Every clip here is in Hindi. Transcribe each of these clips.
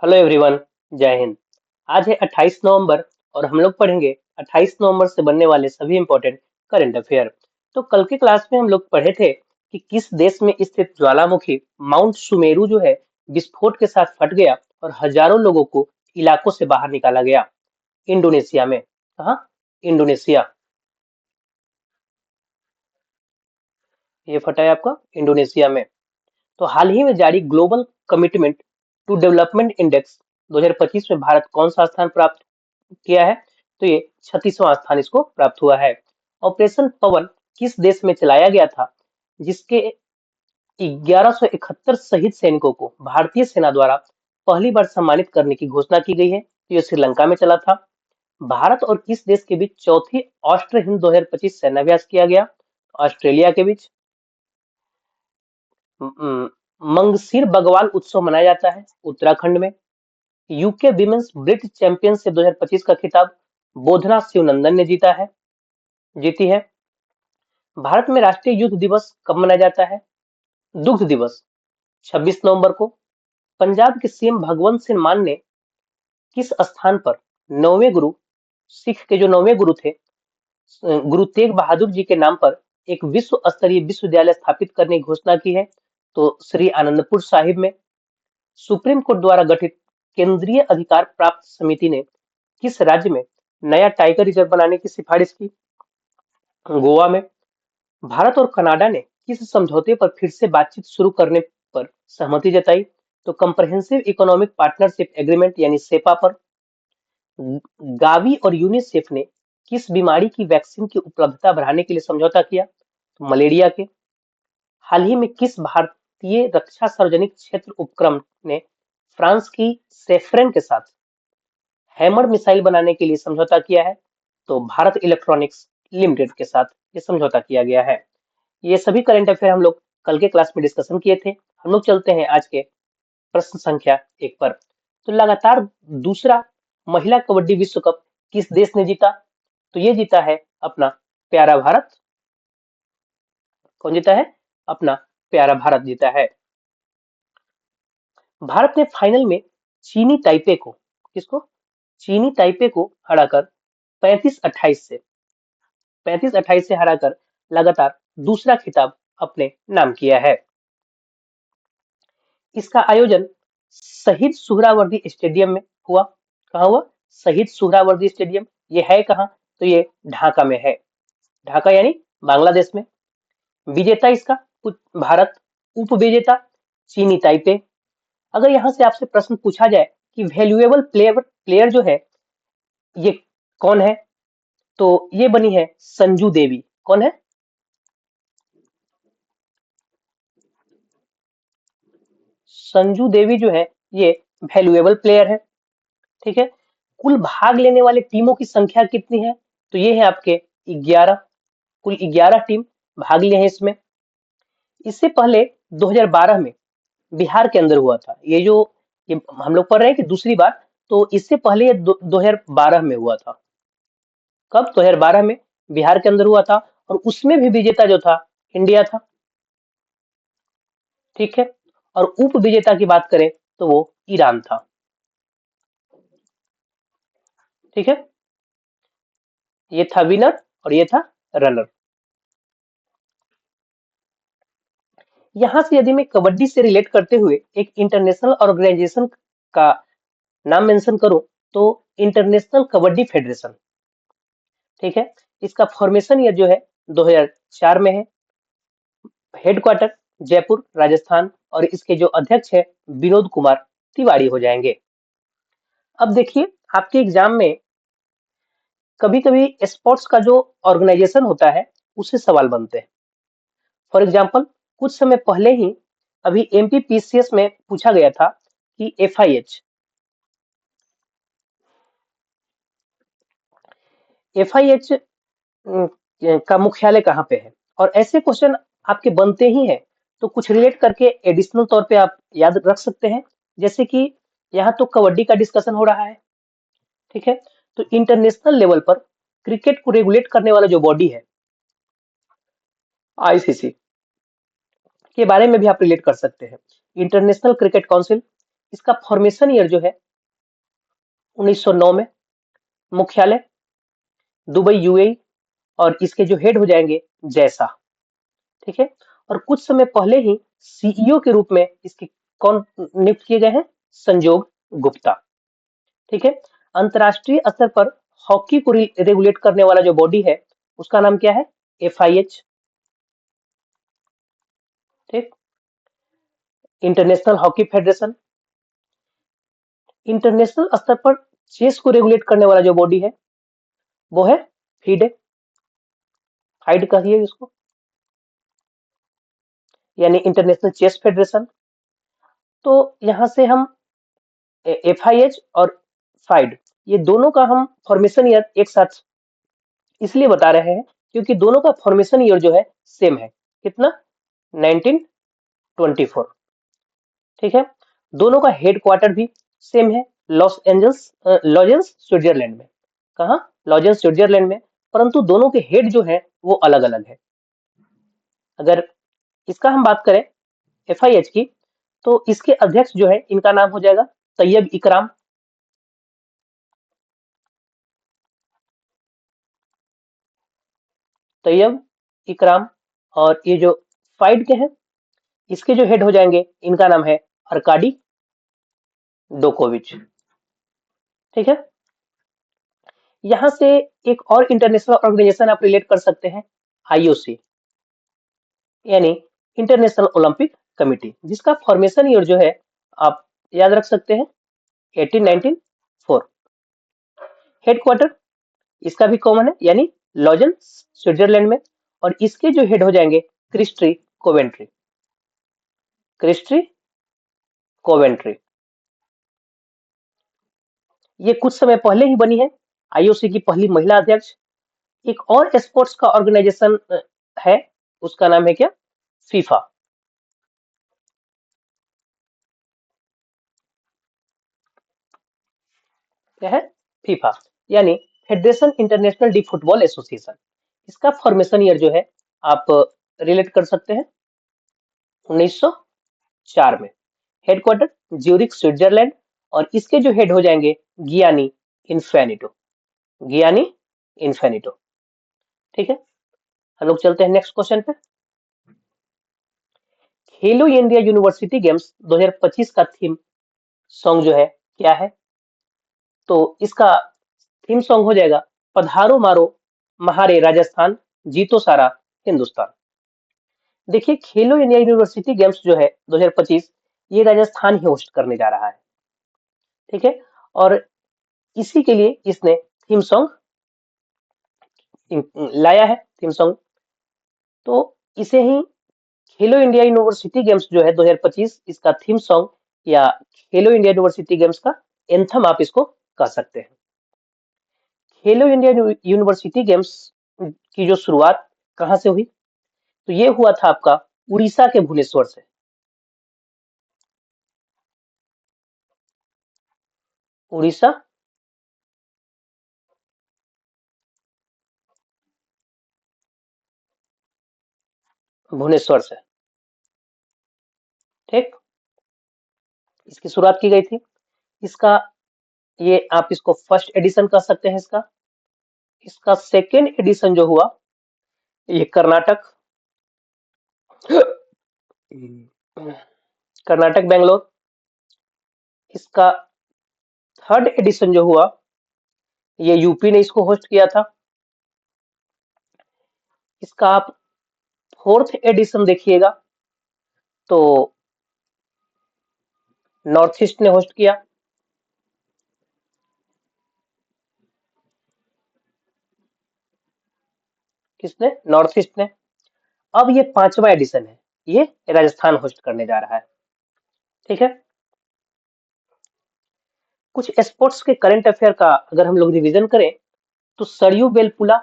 Hello everyone. जय हिंद। आज है 28 नवंबर और हम लोग पढ़ेंगे 28 नवंबर से बनने वाले सभी इंपॉर्टेंट करंट अफेयर। तो कल के क्लास में हम लोग पढ़े थे कि किस देश में स्थित ज्वालामुखी माउंट सुमेरु जो है विस्फोट के साथ फट गया और हजारों लोगों को इलाकों से बाहर निकाला गया। इंडोनेशिया में। कहाँ? इंडोनेशिया। ये फटा है आपका इंडोनेशिया में। तो हाल ही में जारी global commitment to development index 2025 में भारत कौन सा स्थान प्राप्त किया है? तो ये 36वां स्थान इसको प्राप्त हुआ है। ऑपरेशन पवन किस देश में चलाया गया था जिसके 1171 शहीद सैनिकों को भारतीय सेना द्वारा पहली बार सम्मानित करने की घोषणा की गई है? तो ये श्रीलंका में चला था। भारत और किस देश के बीच चौथी ऑस्ट्रो हिंद 2025 सेनाभ्यास किया गया? ऑस्ट्रेलिया के बीच। म- मंगसीर बगवाल उत्सव मनाया जाता है उत्तराखंड में। यूके विमेंस ब्रिट चैंपियनशिप 2025 का खिताब बोधना शिवनंदन ने जीती है। भारत में राष्ट्रीय युद्ध दिवस कब मनाया जाता है? दुग्ध दिवस 26 नवंबर को। पंजाब के सीएम भगवंत सिंह मान ने किस स्थान पर नौवें गुरु सिख के जो नौवें गुरु थे गुरु तेग बहादुर जी के नाम पर एक विश्व स्तरीय विश्वविद्यालय स्थापित करने की घोषणा की है? तो श्री आनंदपुर साहिब में। सुप्रीम कोर्ट द्वारा गठित केंद्रीय अधिकार प्राप्त समिति ने किस राज्य में नया टाइगर रिजर्व बनाने की सिफारिश की? गोवा में। भारत और कनाडा ने किस समझौते पर फिर से बातचीत शुरू करने पर सहमति जताई? तो कंप्रहेंसिव इकोनॉमिक पार्टनरशिप एग्रीमेंट यानी सेपा पर। गावी और यूनिसेफ ने किस बीमारी की वैक्सीन की उपलब्धता बढ़ाने के लिए समझौता किया? तो मलेरिया के। हाल ही में किस भारतीय रक्षा सार्वजनिक क्षेत्र उपक्रम ने फ्रांस की सेफ्रेन के साथ हैमर मिसाइल बनाने के लिए समझौता किया है? तो भारत इलेक्ट्रॉनिक्स लिमिटेड के साथ ये समझौता किया गया है। ये सभी करंट अफेयर हम लोग कल के क्लास में डिस्कशन किए थे। हम लोग चलते हैं आज के प्रश्न संख्या 1 पर। तो लगातार दूसरा महिला कबड्डी विश्व कप किस देश ने जीता? तो ये जीता है अपना प्यारा भारत। कौन जीता है? अपना प्यारा भारत जीता है। भारत ने फाइनल में चीनी ताइपे को किसको चीनी ताइपे को हराकर 35-28 से हराकर लगातार दूसरा खिताब अपने नाम किया है। इसका आयोजन शहीद सुहरावर्दी स्टेडियम में हुआ। कहाँ हुआ? शहीद सुहरावर्दी स्टेडियम। ये है कहाँ? तो ये ढाका में है। ढाका यानी बांग्लादेश में। विजेता इसका भारत, उपविजेता चीनी ताइपे। अगर यहाँ से आपसे प्रश्न पूछा जाए कि वैल्यूएबल प्लेयर प्लेयर जो है ये कौन है? तो ये बनी है संजू देवी। कौन है? संजू देवी जो है ये वैल्यूएबल प्लेयर है। ठीक है। कुल भाग लेने वाले टीमों की संख्या कितनी है? तो ये है आपके 11। कुल 11 टीम भाग लिए हैं इसमें। इससे पहले 2012 में बिहार के अंदर हुआ था। ये हम लोग पढ़ रहे हैं कि दूसरी बार। तो इससे पहले ये 2012 में हुआ था। कब? 2012 में बिहार के अंदर हुआ था और उसमें भी विजेता जो था इंडिया था। ठीक है। और उप विजेता की बात करें तो वो ईरान था। ठीक है। ये था विनर और ये था रनर। यहाँ से यदि मैं कबड्डी से रिलेट करते हुए एक इंटरनेशनल ऑर्गेनाइजेशन का नाम मेंशन करूं तो इंटरनेशनल कबड्डी फेडरेशन। ठीक है। इसका फॉर्मेशन ईयर जो है 2004 में है। हेडक्वार्टर जयपुर राजस्थान और इसके जो अध्यक्ष है विनोद कुमार तिवारी हो जाएंगे। अब देखिए आपके एग्जाम में कभी कभी स्पोर्ट्स का जो ऑर्गेनाइजेशन होता है उससे सवाल बनते हैं। फॉर एग्जाम्पल कुछ समय पहले ही अभी एमपीपीसीएस में पूछा गया था कि एफआईएच का मुख्यालय कहाँ पे है? और ऐसे क्वेश्चन आपके बनते ही हैं। तो कुछ रिलेट करके एडिशनल तौर पे आप याद रख सकते हैं। जैसे कि यहाँ तो कबड्डी का डिस्कशन हो रहा है। ठीक है। तो इंटरनेशनल लेवल पर क्रिकेट को रेगुलेट करने वाला जो बॉडी है आईसीसी के बारे में भी आप रिलेट कर सकते हैं। इंटरनेशनल क्रिकेट काउंसिल इसका फॉर्मेशन ईयर जो है 1909 में। मुख्यालय दुबई यूएई, और इसके जो हेड हो जाएंगे जैसा। ठीक है। और कुछ समय पहले ही सीईओ के रूप में इसके कौन नियुक्त किए गए हैं? संजोग गुप्ता। ठीक है। अंतरराष्ट्रीय स्तर पर हॉकी को रेगुलेट करने वाला जो बॉडी है उसका नाम क्या है? एफआईएच। ठीक। International hockey federation. इंटरनेशनल स्तर पर चेस को रेगुलेट करने वाला जो बॉडी है वो है फीडे, फाइड कहिए इसको, यानी इंटरनेशनल चेस फेडरेशन। तो यहां से हम एफआईएच और फाइड, ये दोनों का हम फॉर्मेशन ईयर एक साथ इसलिए बता रहे हैं क्योंकि दोनों का फॉर्मेशन ईयर जो है सेम है। कितना? 1924। ठीक है। दोनों का हेड क्वार्टर भी सेम है, लॉस एंजल्स लॉजेंस स्विट्जरलैंड में। कहा? लॉजेंस स्विट्जरलैंड में। परंतु दोनों के हेड जो है वो अलग अलग है। अगर इसका हम बात करें एफआईएच की, तो इसके अध्यक्ष जो है इनका नाम हो जाएगा तैयब इकराम। तैयब इकराम। और ये जो फाइड के हैं इसके जो हेड हो जाएंगे इनका नाम है अरकाडी डोकोविच। ठीक है। यहां से एक और इंटरनेशनल ऑर्गेनाइजेशन आप रिलेट कर सकते हैं, आईओसी, यानी इंटरनेशनल ओलंपिक कमिटी, जिसका फॉर्मेशन ईयर जो है आप याद रख सकते हैं 1894। हेडक्वार्टर इसका भी कॉमन है, यानी लॉजन स्विट्जरलैंड में। और इसके जो हेड हो जाएंगे क्रिस्टी कोवेंट्री। क्रिस्टी कोवेंट्री ये कुछ समय पहले ही बनी है, आईओसी की पहली महिला अध्यक्ष। एक और स्पोर्ट्स का ऑर्गेनाइजेशन है, उसका नाम है क्या? फीफा। क्या है? फीफा, यानी federation international D football association. इसका फॉर्मेशन ईयर जो है आप रिलेट कर सकते हैं 1904 में। हेडक्वार्टर ज्यूरिख स्विट्जरलैंड, और इसके जो हेड हो जाएंगे गियानी इन्फेनिटो। गियानी इन्फेनिटो। ठीक है। हम लोग चलते हैं नेक्स्ट क्वेश्चन पे। खेलो इंडिया यूनिवर्सिटी गेम्स 2025 का थीम सॉन्ग जो है क्या है? तो इसका थीम सॉन्ग हो जाएगा पधारो मारो महारे राजस्थान, जीतो सारा हिंदुस्तान। देखिए, खेलो इंडिया यूनिवर्सिटी गेम्स जो है 2025, ये राजस्थान ही होस्ट करने जा रहा है। ठीक है। और इसी के लिए इसने थीम सॉन्ग लाया है, थीम सॉन्ग। तो इसे ही खेलो इंडिया यूनिवर्सिटी गेम्स जो है 2025, इसका थीम सॉन्ग या खेलो इंडिया यूनिवर्सिटी गेम्स का एंथम आप इसको कह सकते हैं। खेलो इंडिया यूनिवर्सिटी गेम्स की जो शुरुआत कहाँ से हुई? तो ये हुआ था आपका उड़ीसा के भुवनेश्वर से। उड़ीसा भुवनेश्वर से। ठीक। इसकी शुरुआत की गई थी। इसका ये आप इसको फर्स्ट एडिशन कह सकते हैं। इसका इसका सेकेंड एडिशन जो हुआ ये कर्नाटक, कर्नाटक बेंगलोर। इसका थर्ड एडिशन जो हुआ ये यूपी ने इसको होस्ट किया था। इसका आप फोर्थ एडिशन देखिएगा तो नॉर्थ ईस्ट ने होस्ट किया। किसने? नॉर्थ ईस्ट ने। अब ये पांचवा एडिशन है, ये राजस्थान होस्ट करने जा रहा है। ठीक है। कुछ स्पोर्ट्स के करंट अफेयर का अगर हम लोग रिवीजन करें, तो सरयू बेलपुला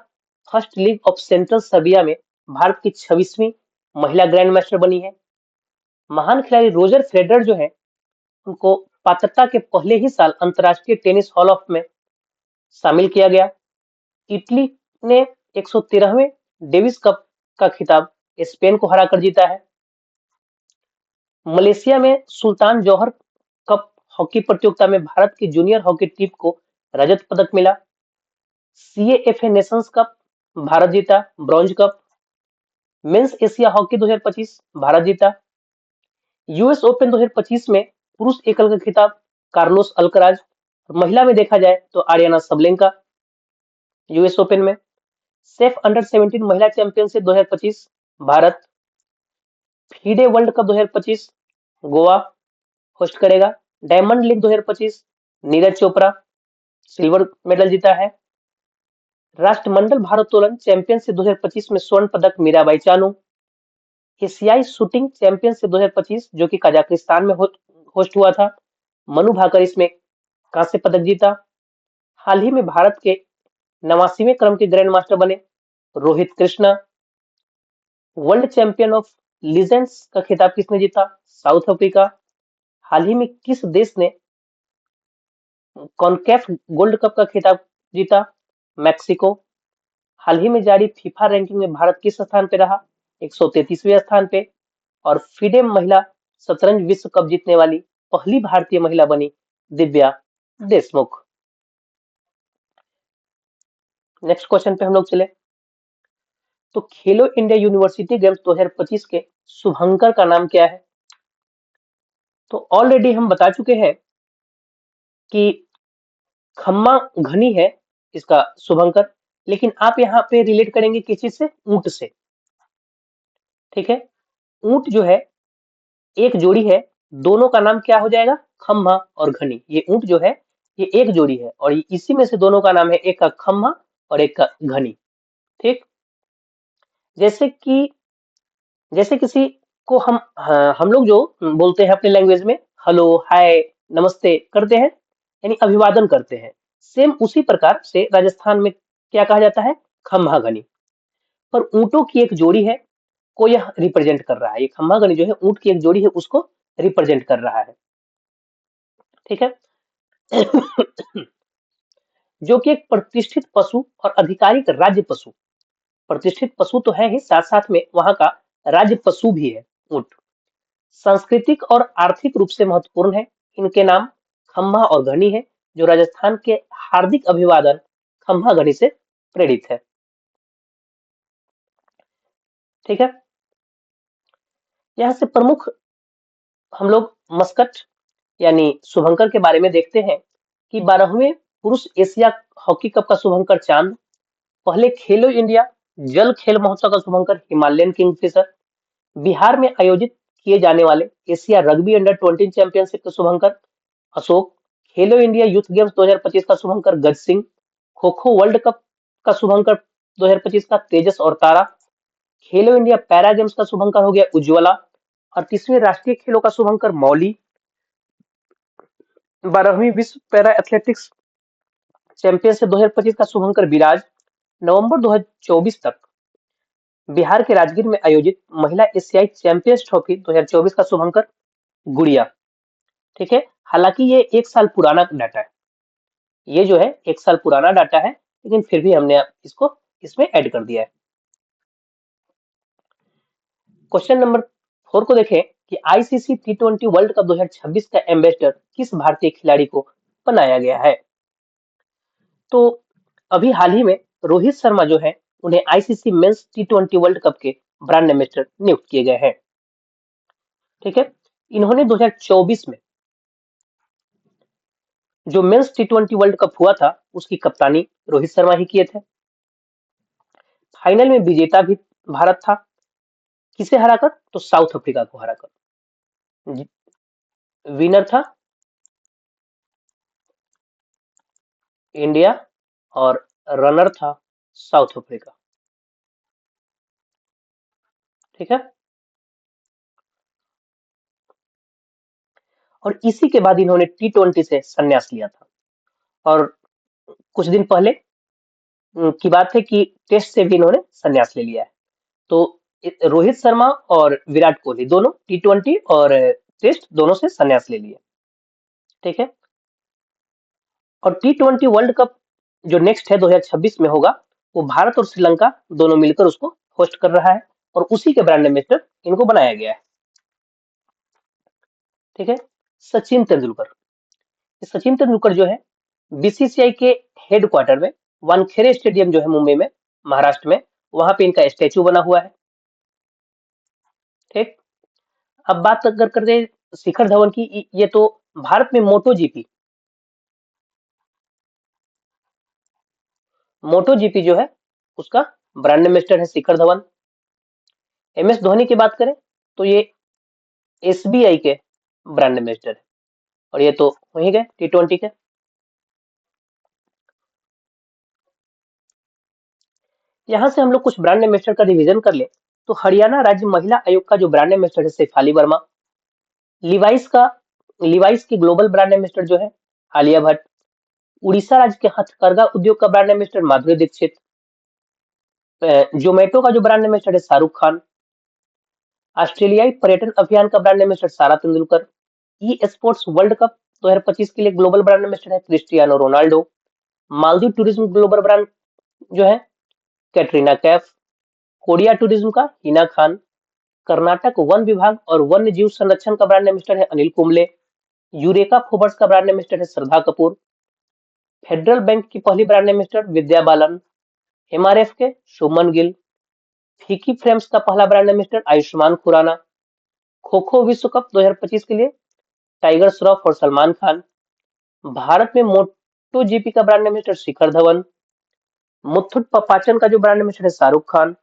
first league of central Serbia में भारत की 26वीं महिला ग्रैंड मास्टर बनी है। महान खिलाड़ी रोजर फेडरर जो है उनको पात्रता के पहले ही साल अंतरराष्ट्रीय टेनिस हॉल ऑफ में शामिल किया गया। इटली ने 113वें डेविस कप का खिताब स्पेन को हराकर जीता है। मलेशिया में सुल्तान जौहर कप हॉकी प्रतियोगिता में भारत की जूनियर हॉकी टीम को रजत पदक मिला। सीएएफए नेशंस कप भारत जीता, bronze cup. Men's Asia hockey 2025 Bharat जीता। यूएस ओपन 2025 में पुरुष एकल का खिताब कार्लोस अल्कराज। महिला में देखा जाए तो आर्याना सबलेंका। यूएस ओपन में सेफ अंडर 17 महिला championship 2025 Bharat. FIDE World Cup 2025 Goa host करेगा। Diamond League 2025 Neeraj Chopra silver medal जीता है। राष्ट्रमंडल भारोत्तोलन चैंपियनशिप 2025 में स्वर्ण पदक मीराबाई चानू। एशियाई शूटिंग चैंपियनशिप 2025 जो कि कजाकिस्तान में होस्ट हुआ था, मनु भाकर इसमें कांस्य पदक जीता। हाल ही में भारत के 89वें क्रम के ग्रैंड मास्टर बने Rohit Krishna. World champion of legends का खिताब किसने जीता? South Africa. हाल ही में किस देश ने कॉनकैफ गोल्ड कप का खिताब जीता? मैक्सिको। हाल ही में जारी फीफा रैंकिंग में भारत किस स्थान पे रहा? 133वें स्थान पे। और फिडे महिला शतरंज विश्व कप जीतने वाली पहली भारतीय महिला बनी दिव्या देशमुख। नेक्स्ट क्वेश्चन पे हम लोग चले तो खेलो इंडिया यूनिवर्सिटी गेम्स 2025 के शुभंकर का नाम क्या है? तो ऑलरेडी हम बता चुके हैं कि खम्मा घनी है इसका शुभंकर, लेकिन आप यहाँ पे रिलेट करेंगे किस चीज से? ऊंट से। ठीक है, ऊंट जो है एक जोड़ी है, दोनों का नाम क्या हो जाएगा? खम्मा और घनी। ये ऊंट जो है ये एक जोड़ी है और इसी में से दोनों का नाम है, एक का खम्मा और एक का घनी। ठीक, जैसे कि जैसे किसी को हम लोग जो बोलते हैं अपने लैंग्वेज में हेलो हाय नमस्ते करते हैं, यानी अभिवादन करते हैं, सेम उसी प्रकार से राजस्थान में क्या कहा जाता है? खम्हा घनी। पर ऊंटों की एक जोड़ी है को यह रिप्रेजेंट कर रहा है। ये खम्हा घनी जो है ऊंट की एक जोड़ी है उसको रिप्रेजेंट कर रहा है। ठीक है जो कि एक प्रतिष्ठित पशु और आधिकारिक राज्य पशु, प्रतिष्ठित पशु तो है ही, साथ साथ में वहां का राज्य पशु भी है ऊंट। सांस्कृतिक और आर्थिक रूप से महत्वपूर्ण है। इनके नाम खम्हा और घनी है, जो राजस्थान के हार्दिक अभिवादन खम्हा घनी से प्रेरित है। ठीक है, यहाँ से प्रमुख हम लोग मस्कट यानी शुभंकर के बारे में देखते हैं कि 12वें पुरुष एशिया हॉकी कप का शुभंकर चांद। पहले खेलो इंडिया जल खेल महोत्सव का शुभंकर हिमालयन किंगफिशर। बिहार में आयोजित किए जाने वाले एशिया रग्बी अंडर 20 चैंपियनशिप का शुभंकर अशोक। खेलो इंडिया यूथ गेम्स 2025 का शुभंकर गज सिंह। खो खो वर्ल्ड कप का शुभंकर 2025 का तेजस और तारा। खेलो इंडिया पैरा गेम्स का शुभंकर हो गया उज्ज्वला। और 30वें राष्ट्रीय खेलों का शुभंकर मौली। 12वीं विश्व पैरा एथलेटिक्स चैंपियनशिप 2025 का शुभंकर विराज। नवंबर 2024 तक बिहार के राजगीर में आयोजित महिला एशियाई चैंपियंस ट्रॉफी 2024 का शुभंकर गुड़िया। ठीक है, हालांकि ये एक साल पुराना डाटा है, ये जो है एक साल पुराना डाटा है, लेकिन फिर भी हमने इसको इसमें ऐड कर दिया है। क्वेश्चन नंबर 4 को देखें कि आईसीसी टी20 वर्ल्ड कप 2026 का एम्बेसडर किस भारतीय खिलाड़ी को बनाया गया है? तो अभी हाल ही में रोहित शर्मा जो है उन्हें आईसीसी मेंस टी20 वर्ल्ड कप के ब्रांड एम्बेसडर नियुक्त किए गए हैं। ठीक है, इन्होंने 2024 में जो मेंस टी20 वर्ल्ड कप हुआ था उसकी कप्तानी रोहित शर्मा ही किए थे। फाइनल में विजेता भी भारत था, किसे हराकर? तो साउथ अफ्रीका को हराकर। विनर था इंडिया और रनर था साउथ अफ्रीका। ठीक है, और इसी के बाद इन्होंने टी20 से संन्यास लिया था। और कुछ दिन पहले की बात है कि टेस्ट से भी इन्होंने संन्यास ले लिया है। तो रोहित शर्मा और विराट कोहली दोनों टी20 और टेस्ट दोनों से संन्यास ले लिए। ठीक है, और टी20 वर्ल्ड कप जो नेक्स्ट है 2026 में होगा, वो भारत और श्रीलंका दोनों मिलकर उसको होस्ट कर रहा है और उसी के ब्रांड एम्बेसडर इनको बनाया गया है। ठीक है, सचिन तेंदुलकर सचिन तेंदुलकर जो है बीसीसीआई के हेडक्वार्टर में वानखेड़े स्टेडियम जो है मुंबई में, महाराष्ट्र में, वहां पे इनका स्टैचू बना हुआ है। ठीक। अब बात अगर करते हैं शिखर धवन की, ये तो भारत में मोटो जीपी जो है उसका ब्रांड एम्बेसडर है शिखर धवन। एम एस धोनी की बात करें तो ये एसबीआई के ब्रांड एम्बेसडर है, और ये तो वही गए T20 के। यहाँ से हम लोग कुछ ब्रांड एम्बेसडर का रिवीजन कर ले तो हरियाणा राज्य महिला आयोग का जो ब्रांड एम्बेसडर है शेफाली वर्मा। लिवाइस का लिवाइस की ग्लोबल ब्रांड एम्बेसडर जो है आलिया भट्ट। उड़ीसा राज्य के हथकरघा उद्योग का ब्रांड एम्बेसडर माधुरी दीक्षित। जोमेटो का जो ब्रांड एम्बेसडर है शाहरुख खान। ऑस्ट्रेलियाई पर्यटन अभियान का ब्रांड एम्बेसडर सारा Tendulkar. E sports world Cup 2025 के लिए ग्लोबल ब्रांड एम्बेसडर है Cristiano Ronaldo. Maldives tourism global brand जो है कैटरीना कैफ। कोरिया टूरिज्म का हिना खान। कर्नाटक वन विभाग और वन्य जीव संरक्षण का ब्रांड एम्बेसडर है अनिल कुंबले। यूरेका फोबर्स का ब्रांड एम्बेसडर है श्रद्धा कपूर। फेडरल बैंक की पहली brand ambassador Vidya Balan. MRF के शुभमन गिल। फीकी फ्रेम्स का पहला ब्रांड एम्बेसडर आयुष्मान खुराना। खो खो विश्व कप 2025 के लिए टाइगर श्रॉफ और सलमान खान। भारत में मोटो जीपी का ब्रांड एम्बेसडर शिखर धवन। मुथुट पपाचन का जो ब्रांड एम्बेसडर है शाहरुख खान।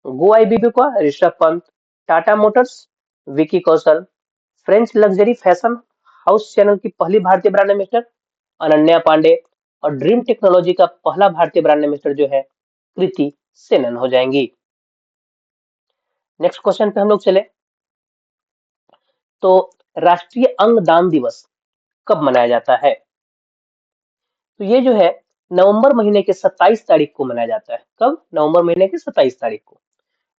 गो आईबीबी का Rishabh Pant. Tata Motors Vicky Kaushal. French luxury fashion house Chanel की पहली भारतीय ब्रांड एम्बेसडर अनन्या पांडे। और ड्रीम टेक्नोलॉजी का पहला भारतीय ब्रांड एम्बेसडर जो है कृति सेनन हो जाएंगी। नेक्स्ट क्वेश्चन पे हम लोग चले तो राष्ट्रीय अंगदान दिवस कब मनाया जाता है? तो ये जो है नवंबर महीने के 27 तारीख को मनाया जाता है। कब? नवंबर महीने के 27 तारीख को।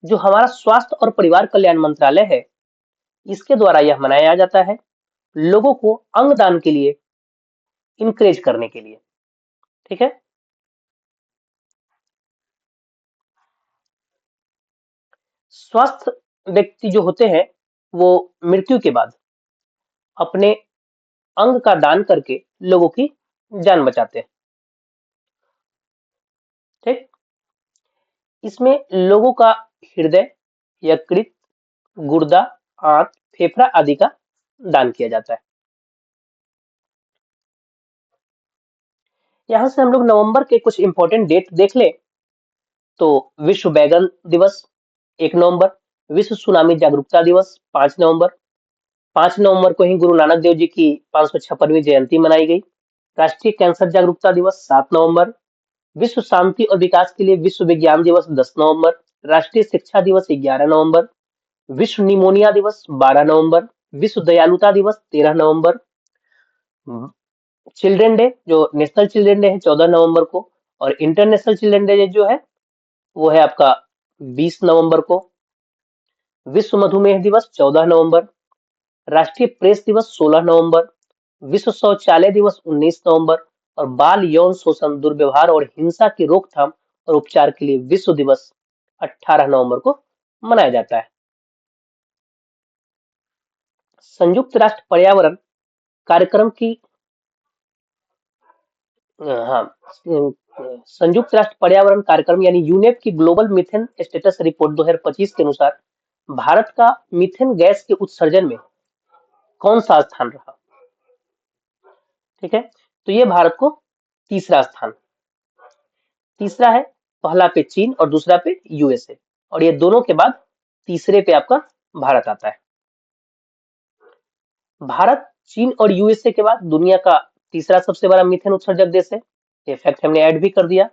जो हमारा स्वास्थ्य और परिवार कल्याण मंत्रालय है, इसके द्वारा यह मनाया जाता है लोगों को अंगदान के लिए इनकरेज करने के लिए। ठीक है। स्वस्थ व्यक्ति जो होते हैं वो मृत्यु के बाद अपने अंग का दान करके लोगों की जान बचाते हैं। ठीक। इसमें लोगों का हृदय, यकृत, गुर्दा, आंत, फेफड़ा आदि का दान किया जाता है। यहां से हम लोग नवंबर के कुछ इंपॉर्टेंट डेट देख ले तो विश्व बैगन दिवस 1 नवंबर। विश्व सुनामी जागरूकता दिवस 5 नवंबर। 5 नवंबर को ही गुरु नानक देव जी की 556वीं जयंती मनाई गई। राष्ट्रीय कैंसर जागरूकता दिवस 7 नवंबर। विश्व शांति और विकास के लिए विश्व विज्ञान दिवस 10 नवंबर। राष्ट्रीय शिक्षा दिवस 11 नवंबर। विश्व निमोनिया दिवस 12 नवंबर। विश्व दयालुता दिवस 13 नवंबर। चिल्ड्रन डे जो नेशनल चिल्ड्रन डे है 14 नवंबर को। और इंटरनेशनल चिल्ड्रन डे जो है वो है आपका 20 नवंबर को। विश्व मधुमेह दिवस 14 नवंबर। राष्ट्रीय प्रेस दिवस 16 नवंबर। विश्व शौचालय दिवस 19 नवंबर। और बाल यौन शोषण, दुर्व्यवहार और हिंसा की रोकथाम और उपचार के लिए विश्व दिवस 18 नवंबर को मनाया जाता है। संयुक्त राष्ट्र पर्यावरण कार्यक्रम की हाँ संयुक्त राष्ट्र पर्यावरण कार्यक्रम यानी यूनेप की ग्लोबल मीथेन स्टेटस रिपोर्ट 2025 के अनुसार भारत का मीथेन गैस के उत्सर्जन में कौन सा स्थान रहा? ठीक है। तो ये भारत को तीसरा स्थान, तीसरा है। पहला पे चीन और दूसरा पे यूएसए, और ये दोनों के बाद तीसरे पे आपका भारत आता है। भारत चीन और यूएसए के बाद दुनिया का तीसरा सबसे बड़ा मीथेन उत्सर्जक देश है। ये फैक्ट हमने ऐड भी कर दिया।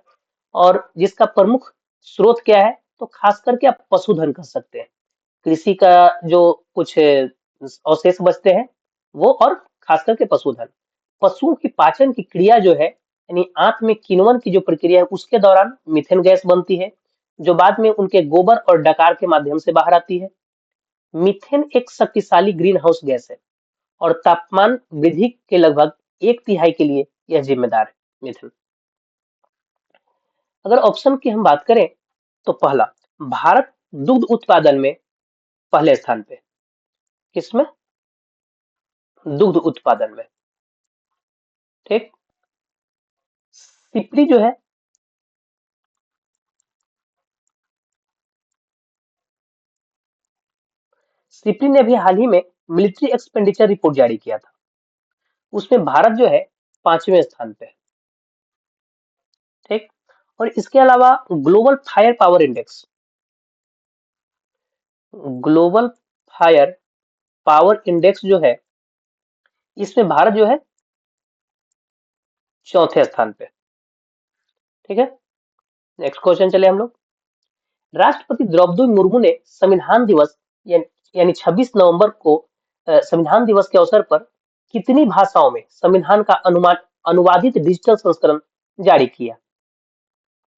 और जिसका प्रमुख स्रोत क्या है तो खास करके आप पशुधन कह सकते हैं। कृषि का जो कुछ अवशेष बचते हैं वो, और खास करके पशुधन। पशुओं की पाचन की क्रिया जो है यानी आंत में किण्वन की जो प्रक्रिया है उसके दौरान मीथेन गैस बनती है, जो बाद में उनके गोबर और डकार के माध्यम से बाहर आती है। मीथेन एक शक्तिशाली ग्रीन हाउस गैस है और तापमान वृद्धि के लगभग 1/3 के लिए यह जिम्मेदार है मीथेन। अगर ऑप्शन की हम बात करें तो पहला, भारत दुग्ध उत्पादन में पहले स्थान पे। किसमें? दुग्ध उत्पादन में। ठीक। सिप्री जो है, सिप्री ने अभी हाल ही में मिलिट्री एक्सपेंडिचर रिपोर्ट जारी किया था। उसमें भारत जो है 5वें स्थान पे है। ठीक। और इसके अलावा global fire power index, global fire power index जो है, इसमें भारत जो है 4थे स्थान पे। ठीक है। नेक्स्ट क्वेश्चन चले हम लोग। राष्ट्रपति द्रौपदी मुर्मू ने संविधान दिवस यानी 26 नवंबर को संविधान दिवस के अवसर पर कितनी भाषाओं में संविधान का अनुमान अनुवादित डिजिटल संस्करण जारी किया?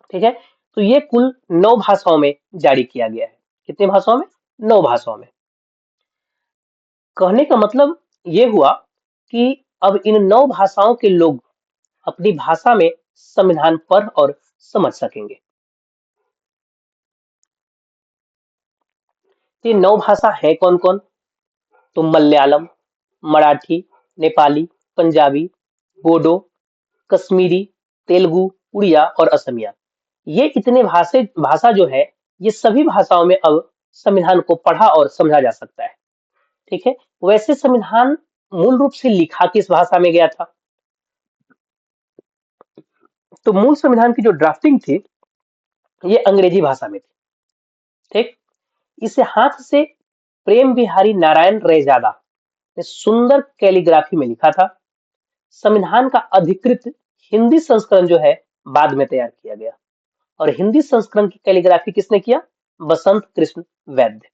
ठीक है। तो ये कुल 9 भाषाओं में जारी किया गया है। कितनी भाषाओं में? 9 भाषाओं में। कहने का मतलब ये हुआ कि अब इन 9 भाषाओं के लोग अपनी भाषा में संविधान पढ़ और समझ सकेंगे। ये 9 भाषा है कौन कौन? तो मलयालम, मराठी, नेपाली, पंजाबी, बोडो, कश्मीरी, तेलुगु, उड़िया और असमिया। ये इतने भाषा जो है, ये सभी भाषाओं में अब संविधान को पढ़ा और समझा जा सकता है। ठीक है। वैसे संविधान मूल रूप से लिखा किस भाषा में गया था? तो मूल संविधान की जो ड्राफ्टिंग थी, ये अंग्रेजी भाषा में थी। ठीक। इसे हाथ से प्रेम बिहारी नारायण रैजादा ने सुंदर कैलीग्राफी में लिखा था। संविधान का अधिकृत हिंदी संस्करण जो है बाद में तैयार किया गया, और हिंदी संस्करण की कैलीग्राफी किसने किया? बसंत कृष्ण वैद्य।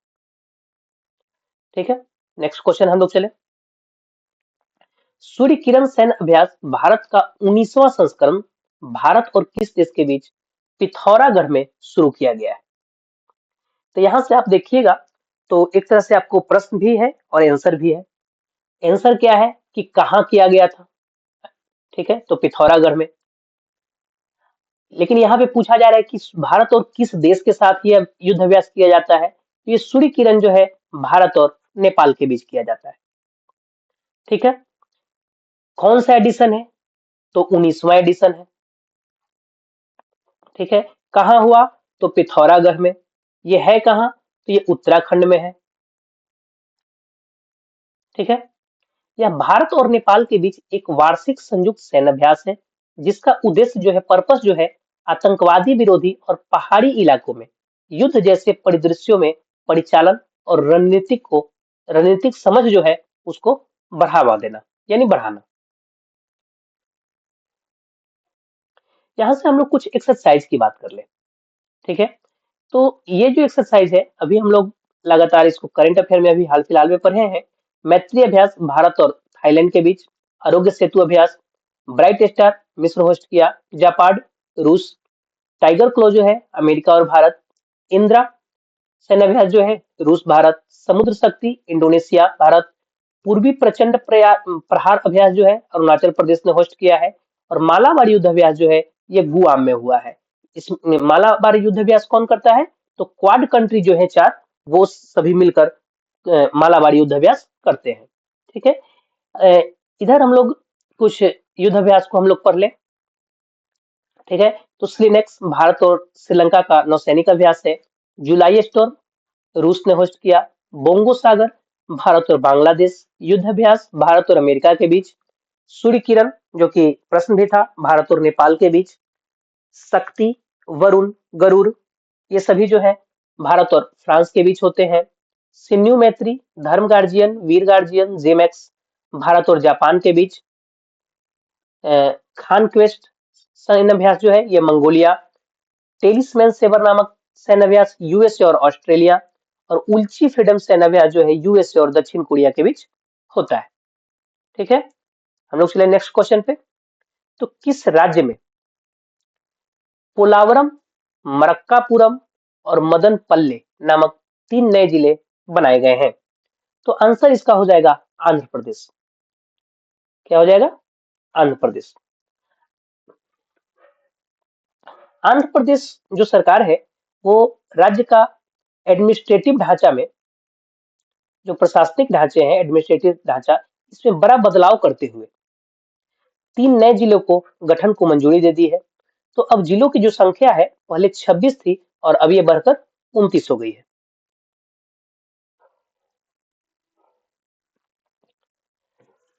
ठीक है। नेक्स्ट क्वेश्चन हम लोग चले। सूर्य किरण सैन्य अभ्यास भारत का 19वां संस्करण भारत और किस देश के बीच पिथौरागढ़ में शुरू किया गया है? तो यहां से आप देखिएगा, तो एक तरह से आपको प्रश्न भी है और आंसर भी है। आंसर क्या है कि कहाँ किया गया था? ठीक है, तो पिथौरागढ़ में। लेकिन यहाँ पे पूछा जा रहा है कि भारत और किस देश के साथ ये युद्ध अभ्यास किया जाता है? तो ये सूर्य किरण जो है भारत और नेपाल के बीच किया जाता है। ठीक है। कौन सा एडिशन है? तो 19वां एडिशन है। ठीक है। कहाँ हुआ? तो पिथौरागढ़ में। ये है कहाँ? तो ये उत्तराखंड में है। ठीक है। यह भारत और नेपाल के बीच एक वार्षिक संयुक्त सैन्य अभ्यास है, जिसका उद्देश्य जो है, पर्पस जो है, आतंकवादी विरोधी और पहाड़ी इलाकों में युद्ध जैसे परिदृश्यों में परिचालन और रणनीतिक समझ जो है उसको बढ़ावा देना, यानी बढ़ाना। यहाँ से हम लोग कुछ एक्सरसाइज की बात कर ले। ठीक है। तो ये जो एक्सरसाइज है, अभी हम लोग लगातार इसको करंट अफेयर में अभी हाल फिलहाल में पढ़े हैं। मैत्री अभ्यास भारत और थाईलैंड के बीच, आरोग्य सेतु अभ्यास, ब्राइट स्टार मिस्र होस्ट किया, जापान रूस, टाइगर क्लो जो है अमेरिका और भारत, इंदिरा सैन्य अभ्यास जो है रूस भारत, समुद्र शक्ति इंडोनेशिया भारत, पूर्वी प्रचंड प्रहार अभ्यास जो है अरुणाचल प्रदेश ने होस्ट किया है, और मालाबार युद्ध अभ्यास जो है ये गुआम में हुआ है। इस मालाबार युद्ध अभ्यास कौन करता है? तो क्वाड कंट्री जो है 4, वो सभी मिलकर मालाबार युद्ध अभ्यास करते हैं। ठीक है। अ, इधर हम लोग कुछ युद्ध अभ्यास को हम लोग पढ़ ले। ठीक है। तो स्लिनेक्स भारत और श्रीलंका का नौसैनिक अभ्यास है। जुलाई स्टॉर्म रूस ने होस्ट किया। बोंगो सागर भारत और बांग्लादेश युद्ध अभ्यास भारत और अमेरिका के बीच। सूर्य किरण जो कि प्रश्न भी था, भारत और नेपाल के बीच। शक्ति, वरुण, गरुड़, ये सभी जो है भारत और फ्रांस के बीच होते हैं। सिन्यू मैत्री, धर्म गार्जियन, वीर गार्जियन, जेमैक्स भारत और जापान के बीच। खान क्वेस्ट सैन्य अभ्यास जो है ये मंगोलिया। टेलिसमैन सेवर नामक सैन्य अभ्यास यूएसए और ऑस्ट्रेलिया। और उल्ची फ्रीडम सैन्य अभ्यास जो है यूएसए और दक्षिण कोरिया के बीच होता है। ठीक है। हम लोग चले नेक्स्ट क्वेश्चन पे। तो किस राज्य में पोलावरम, मरक्कापुरम और मदनपल्ले नामक 3 नए जिले बनाए गए हैं? तो आंसर इसका हो जाएगा आंध्र प्रदेश। क्या हो जाएगा? आंध्र प्रदेश। आंध्र प्रदेश जो सरकार है, वो राज्य का एडमिनिस्ट्रेटिव ढांचा में, जो प्रशासनिक ढांचे हैं, एडमिनिस्ट्रेटिव ढांचा, इसमें बड़ा बदलाव करते हुए 3 नए जिलों को गठन को मंजूरी दे दी है। तो अब जिलों की जो संख्या है पहले 26 थी और अब ये बढ़कर 29 हो गई है।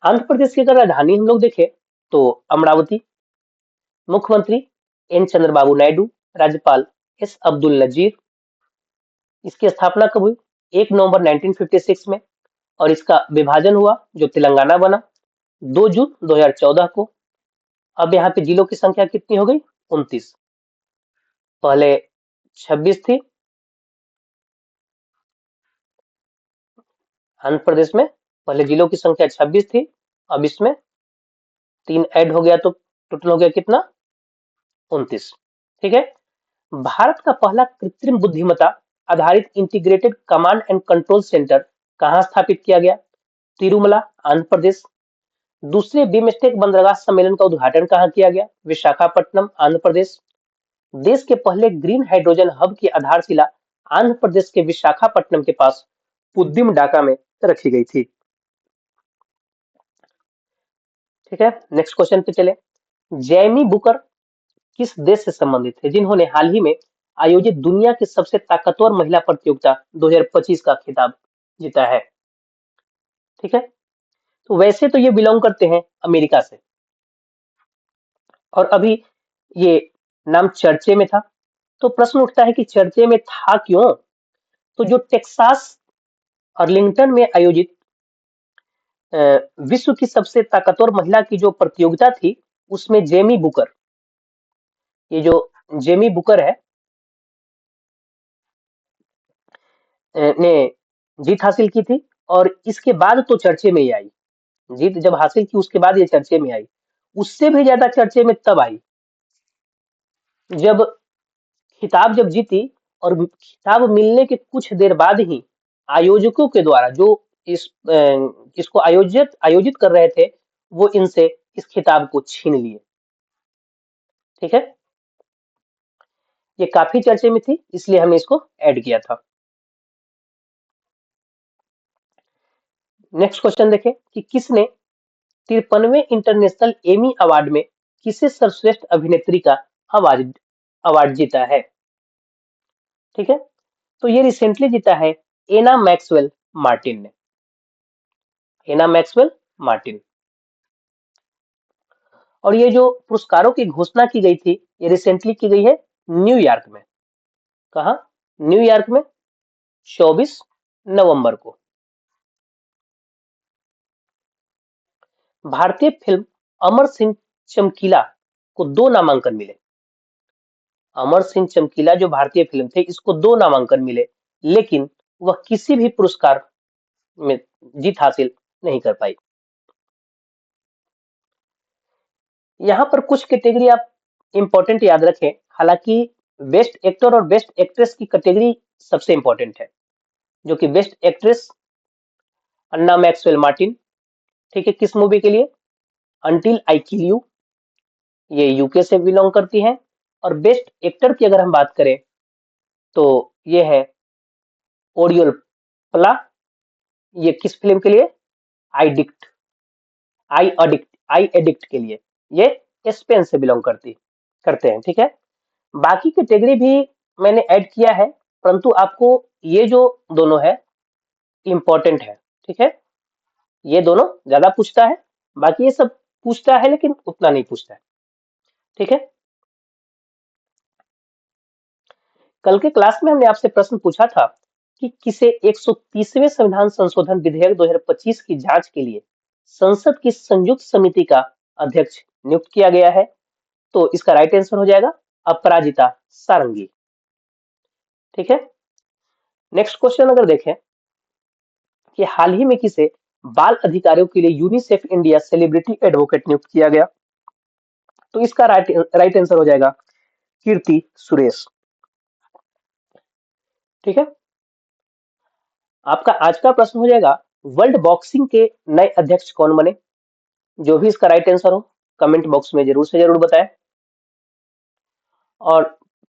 आंध्र प्रदेश की अगर राजधानी हम लोग देखें तो अमरावती, मुख्यमंत्री एन चंद्रबाबू नायडू, राज्यपाल एस अब्दुल नजीर। इसकी स्थापना कब हुई? 1 नवंबर 1956 में। और इसका विभाजन हुआ जो तेलंगाना बना 2 जून 2014 को। अब यहाँ पे जिलों की संख्या कितनी हो गई? 29। पहले 26 थी आंध्र प्रदेश में, पहले जिलों की संख्या 26 थी, अब इसमें 3 ऐड हो गया तो टोटल हो गया कितना? 29। ठीक है। भारत का पहला कृत्रिम बुद्धिमत्ता आधारित integrated command and control centre कहाँ स्थापित किया गया? तिरुमला, आंध्र प्रदेश। दूसरे बिमस्टेक बंदरगाह सम्मेलन का उद्घाटन कहाँ किया गया? विशाखापट्टनम, आंध्र प्रदेश। देश के पहले ग्रीन हाइड्रोजन हब की आधारशिला आंध्र प्रदेश के विशाखापट्टनम के पास पुद्दिम डाका में रखी गई थी। ठीक है, नेक्स्ट क्वेश्चन पे चले। जैमी बुकर किस देश से संबंधित है जिन्होंने हाल ही में आयोजित दुनिया की सबसे ताकतवर महिला प्रतियोगिता 2025 का खिताब जीता है? ठीक है, तो वैसे तो ये बिलोंग करते हैं अमेरिका से और अभी ये नाम चर्चे में था। तो प्रश्न उठता है कि चर्चे में था क्यों? तो जो टेक्सास अर्लिंगटन में आयोजित अ, विश्व की सबसे ताकतवर महिला की जो प्रतियोगिता थी उसमें जेमी बुकर, ये जो जेमी बुकर है ने जीत हासिल की थी और इसके बाद तो चर्चे में ही आई। जीत जब हासिल की उसके बाद ये चर्चे में आई। उससे भी ज्यादा चर्चे में तब आई जब खिताब जब जीती और खिताब मिलने के कुछ देर बाद ही आयोजकों के द्वारा जो इसको आयोजित आयोजित कर रहे थे वो इनसे इस खिताब को छीन लिए। ठीक है, ये काफी चर्चे में थी इसलिए हमने इसको ऐड किया था। नेक्स्ट क्वेश्चन देखें कि किसने 53वें इंटरनेशनल एमी अवार्ड में किसे सर्वश्रेष्ठ अभिनेत्री का अवार्ड अवार्ड जीता है? ठीक है, तो ये रिसेंटली जीता है एना मैक्सवेल मार्टिन ने। एना मैक्सवेल मार्टिन। और ये जो पुरस्कारों की घोषणा की गई थी ये रिसेंटली की गई है न्यूयॉर्क में। कहा? न्यूयॉर्क में 24 नवंबर को। भारतीय फिल्म अमर सिंह चमकीला को 2 नामांकन मिले। अमर सिंह चमकीला जो भारतीय फिल्म थे इसको 2 नामांकन मिले लेकिन वह किसी भी पुरस्कार में जीत हासिल नहीं कर पाई। यहाँ पर कुछ कैटेगरी आप इंपॉर्टेंट याद रखें। हालांकि बेस्ट एक्टर और बेस्ट एक्ट्रेस की कैटेगरी सबसे इंपॉर्टेंट है, जो कि बेस्ट एक्ट्रेस अन्ना मैक्सवेल मार्टिन। ठीक है, किस मूवी के लिए? अंटिल आई किल यू, ये यूके से बिलोंग करती है। और बेस्ट एक्टर की अगर हम बात करें तो ये है ओरियल प्ला, ये किस फिल्म के लिए? आई डिक्ट, आई एडिक्ट के लिए। ये स्पेन से बिलोंग करते हैं। ठीक है, बाकी कैटेगरी भी मैंने ऐड किया है परंतु आपको ये जो दोनों है इंपॉर्टेंट है। ठीक है, ये दोनों ज्यादा पूछता है, बाकी ये सब पूछता है लेकिन उतना नहीं पूछता है। ठीक है, कल के क्लास में हमने आपसे प्रश्न पूछा था कि किसे 130वें संविधान संशोधन विधेयक 2025 की जांच के लिए संसद की संयुक्त समिति का अध्यक्ष नियुक्त किया गया है। तो इसका राइट आंसर हो जाएगा अपराजिता सारंगी। ठीक है, नेक्स्ट क्वेश्चन अगर देखें कि हाल ही में किसे बाल अधिकारियों के लिए यूनिसेफ इंडिया सेलिब्रिटी एडवोकेट नियुक्त किया गया? तो इसका राइट आंसर हो जाएगा कीर्ति सुरेश। ठीक है, आपका आज का प्रश्न हो जाएगा वर्ल्ड बॉक्सिंग के नए अध्यक्ष कौन बने? जो भी इसका राइट आंसर हो कमेंट बॉक्स में जरूर से जरूर बताएं। और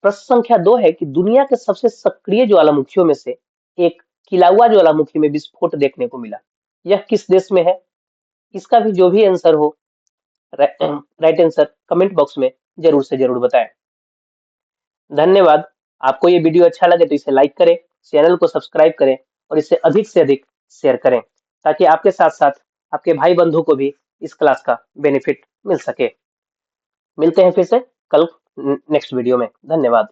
प्रश्न संख्या 2 है कि दुनिया के सबसे सक्रिय ज्वालामुखियों में से एक किलाउआ ज्वालामुखी में विस्फोट देखने को मिला, यह किस देश में है? इसका भी जो भी आंसर हो राइट आंसर कमेंट बॉक्स में जरूर से जरूर बताएं। धन्यवाद। आपको ये वीडियो अच्छा लगे तो इसे लाइक करें, चैनल को सब्सक्राइब करें और इसे अधिक से अधिक शेयर करें ताकि आपके साथ साथ आपके भाई बंधु को भी इस क्लास का बेनिफिट मिल सके। मिलते हैं फिर से कल नेक्स्ट वीडियो में। धन्यवाद।